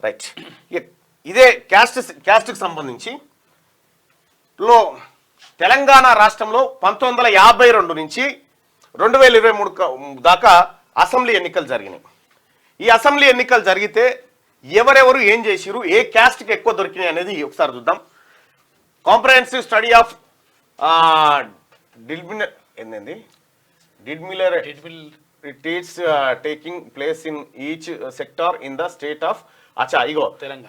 Right. ఇదే క్యాస్ట్కి సంబంధించి తెలంగాణ రాష్ట్రంలో 1952 నుంచి 2023 దాకా అసెంబ్లీ ఎన్నికలు జరిగినాయి. ఈ అసెంబ్లీ ఎన్నికలు జరిగితే ఎవరెవరు ఏం చేసిరు, ఏ క్యాస్ట్కి ఎక్కువ దొరికినాయి అనేది ఒకసారి చూద్దాం. Comprehensive study of taking place in each sector in the state of ఇగో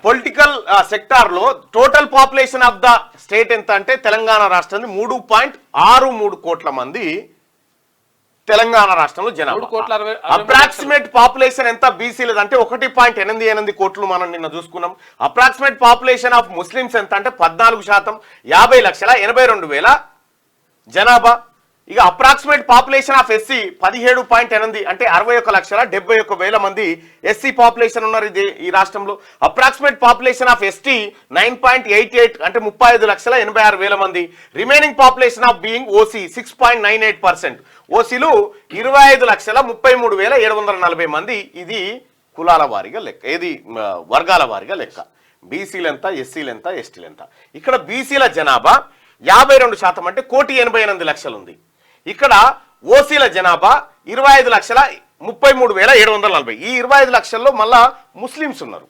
పొలిటికల్ సెక్టార్ లో total population of the state ఎంత అంటే తెలంగాణ రాష్ట్రాన్ని 3.63 కోట్ల మంది తెలంగాణ రాష్ట్రంలో జనాభా. అప్రాక్సిమేట్ పాపులేషన్ ఎంత బీసీలది అంటే 1.88 కోట్లు మనం నిన్న చూసుకున్నాం. అప్రాక్సిమేట్ పాపులేషన్ ఆఫ్ ముస్లిమ్స్ ఎంత అంటే 14%, 50,82,000 జనాభా. ఇక అప్రాక్సిమేట్ పాపులేషన్ ఆఫ్ ఎస్సీ 17.8 అంటే 61,71,000 మంది ఎస్సీ పాపులేషన్ ఉన్నారు ఈ రాష్ట్రంలో. అప్రాక్సిమేట్ పాపులేషన్ ఆఫ్ ఎస్టీ 9.88 అంటే 35,86,000 మంది. Remaining population of being OC 6.98%. ఓసీలు 25,33,740 మంది. ఇది కులాల వారీగా లెక్క, ఏది వర్గాల వారీగా లెక్క. బీసీలు ఎంత, ఎస్సీలు ఎంత, ఎస్టీలు ఎంత. ఇక్కడ బీసీల జనాభా 52% అంటే 1,88,00,000 ఉంది. ఇక్కడ ఓసీల జనాభా 25,33,740. ఈ 25 లక్షల్లో మళ్ళా ముస్లిమ్స్ ఉన్నారు.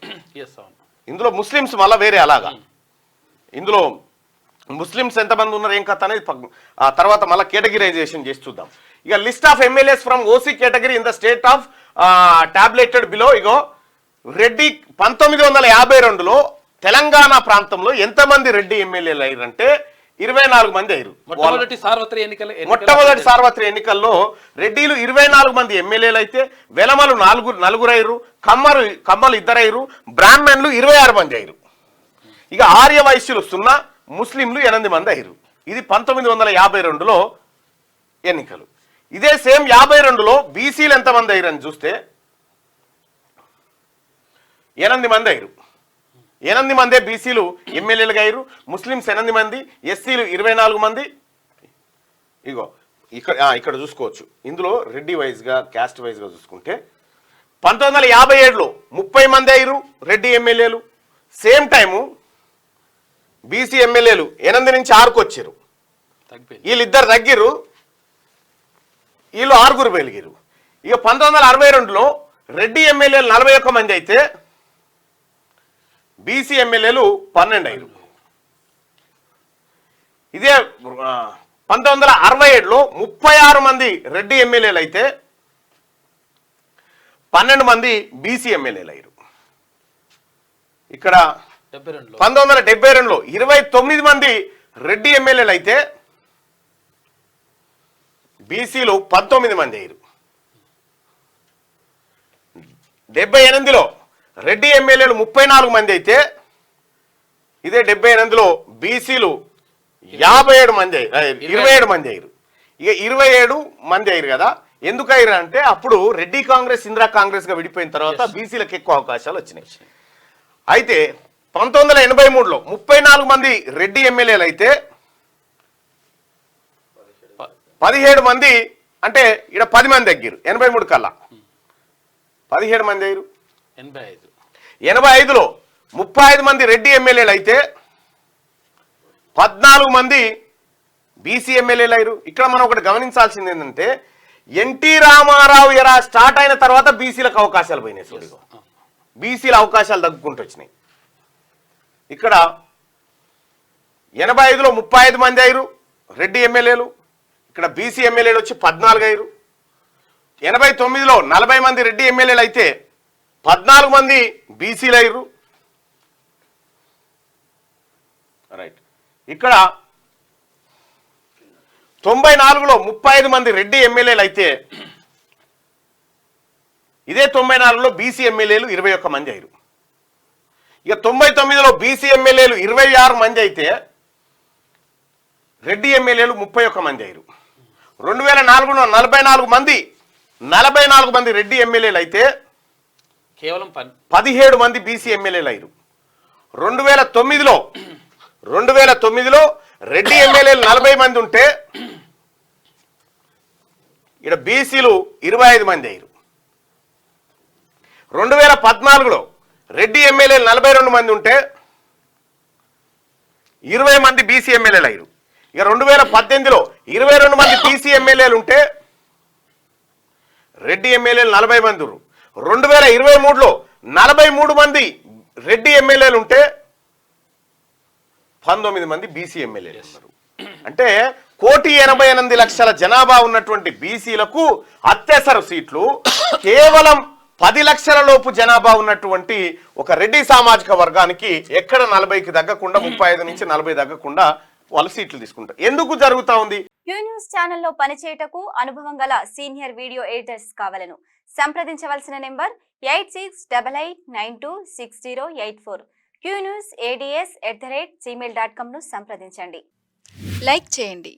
ఇందులో ముస్లిమ్స్ మళ్ళీ వేరే అలాగా. ఇందులో ముస్లిమ్స్ ఎంతమంది ఉన్నారు ఏం కథ అనేది తర్వాత మళ్ళీ కేటగిరైజేషన్ చేసి చూద్దాం. ఇక list of MLAs from OC category in the state of tabulated below. ఇగో రెడ్డి 1952లో తెలంగాణ ప్రాంతంలో ఎంతమంది రెడ్డి ఎమ్మెల్యేలు అయ్యారంటే 24 మంది అయ్యారు. మొట్టమొదటి సార్వత్రిక ఎన్నికల్లో రెడ్డిలు 24 మంది ఎమ్మెల్యేలు అయితే వెలమలు 4 అయ్యారు, కమ్మలు 2 అయ్యారు, బ్రాహ్మణులు 26 మంది అయ్యారు. ఇక ఆర్య వైశ్యులు 0, ముస్లింలు 8 మంది అయ్యారు. ఇది 1952లో ఎన్నికలు. ఇదే సేమ్ 52లో బీసీలు ఎంతమంది అయ్యారని చూస్తే 8 మంది అయ్యారు. 8 మందే బీసీలు ఎమ్మెల్యేలుగా అయ్యారు. ముస్లిమ్స్ 8 మంది, ఎస్సీలు 24 మంది. ఇగో ఇక్కడ చూసుకోవచ్చు. ఇందులో రెడ్డి వైజ్గా, క్యాస్ట్ వైజ్గా చూసుకుంటే 1957లో 30 మంది అయ్యారు రెడ్డి ఎమ్మెల్యేలు. సేమ్ టైము బీసీ ఎమ్మెల్యేలు 8 నుంచి 6కు వచ్చారు. వీళ్ళిద్దరు తగ్గిరు, వీళ్ళు 6 పెరిగారు. ఇక 1962లో రెడ్డి ఎమ్మెల్యేలు 41 మంది అయితే బీసీ ఎమ్మెల్యేలు 12 అయ్యారు. ఇదే 1967లో 36 మంది రెడ్డి ఎమ్మెల్యేలు అయితే 12 మంది బీసీ ఎమ్మెల్యేలు అయ్యారు. ఇక్కడ 1972లో 29 మంది రెడ్డి ఎమ్మెల్యేలు అయితే బీసీలు 19 మంది అయ్యారు. 78లో రెడ్డి ఎమ్మెల్యేలు 34 మంది అయితే ఇదే 78లో బీసీలు 27 మంది 27 మంది అయ్యారు. ఇక 27 మంది అయ్యారు కదా. ఎందుకు అయ్యారు అంటే అప్పుడు రెడ్డి కాంగ్రెస్ ఇందిరా కాంగ్రెస్గా విడిపోయిన తర్వాత బీసీలకు ఎక్కువ అవకాశాలు వచ్చినాయి. అయితే 1983లో 34 మంది రెడ్డి ఎమ్మెల్యేలు అయితే 17 మంది అంటే ఇక్కడ 10 మంది తగ్గారు. 83 కల్లా 17 మంది అయ్యారు. 85లో 35 మంది రెడ్డి ఎమ్మెల్యేలు అయితే 14 మంది బీసీ ఎమ్మెల్యేలు అయ్యారు. ఇక్కడ మనం ఒకటి గమనించాల్సింది ఏంటంటే ఎన్టీ రామారావు ఎరా స్టార్ట్ అయిన తర్వాత బీసీలకు అవకాశాలు పోయినాయి. చూడు, బీసీల అవకాశాలు తగ్గుకుంటూ వచ్చినాయి. ఇక్కడ 85లో 35 మంది అయ్యారు రెడ్డి ఎమ్మెల్యేలు. ఇక్కడ బీసీ ఎమ్మెల్యేలు వచ్చి 14 అయ్యారు. 89లో 40 మంది రెడ్డి ఎమ్మెల్యేలు అయితే 14 మంది బీసీలు అయ్యారు. రైట్. ఇక్కడ 94లో 35 మంది రెడ్డి ఎమ్మెల్యేలు అయితే ఇదే 94లో బీసీ ఎమ్మెల్యేలు 21 మంది అయ్యారు. ఇక 99లో బీసీ ఎమ్మెల్యేలు 26 మంది అయితే రెడ్డి ఎమ్మెల్యేలు 31 మంది అయ్యారు. 2004లో 44 మంది రెడ్డి ఎమ్మెల్యేలు అయితే కేవలం 17 మంది బీసీ ఎమ్మెల్యేలు అయ్యారు. 2009లో రెడ్డి ఎమ్మెల్యేలు 40 మంది ఉంటే ఇక్కడ బీసీలు 25 మంది అయ్యారు. 2014లో రెడ్డి ఎమ్మెల్యేలు 42 మంది ఉంటే 20 మంది బీసీ ఎమ్మెల్యేలు అయ్యారు. ఇక 2018లో 22 మంది బీసీ ఎమ్మెల్యేలు ఉంటే రెడ్డి ఎమ్మెల్యేలు 40 మంది ఉన్నారు. 2023లో 43 మంది రెడ్డి ఎమ్మెల్యేలు ఉంటే 19 మంది బీసీ ఎమ్మెల్యేలు ఉన్నారు. అంటే 1,88,00,000 జనాభా ఉన్నటువంటి బీసీలకు అత్యవసర సీట్లు కేవలం 10 లక్షల లోపు జనాభా ఉన్నటువంటి ఒక రెడ్డి సామాజిక వర్గానికి ఎక్కడ 40కి తగ్గకుండా 35 నుంచి 40 తగ్గకుండా వాళ్ళు సీట్లు తీసుకుంటారు. ఎందుకు జరుగుతా ఉంది? క్యూ న్యూస్ ఛానల్లో పనిచేయటకు అనుభవం గల సీనియర్ వీడియో ఎడిటర్స్ కావాలను సంప్రదించవలసిన నెంబర్ 8688926084. qnewsads@gmail.com ను సంప్రదించండి. లైక్ చేయండి.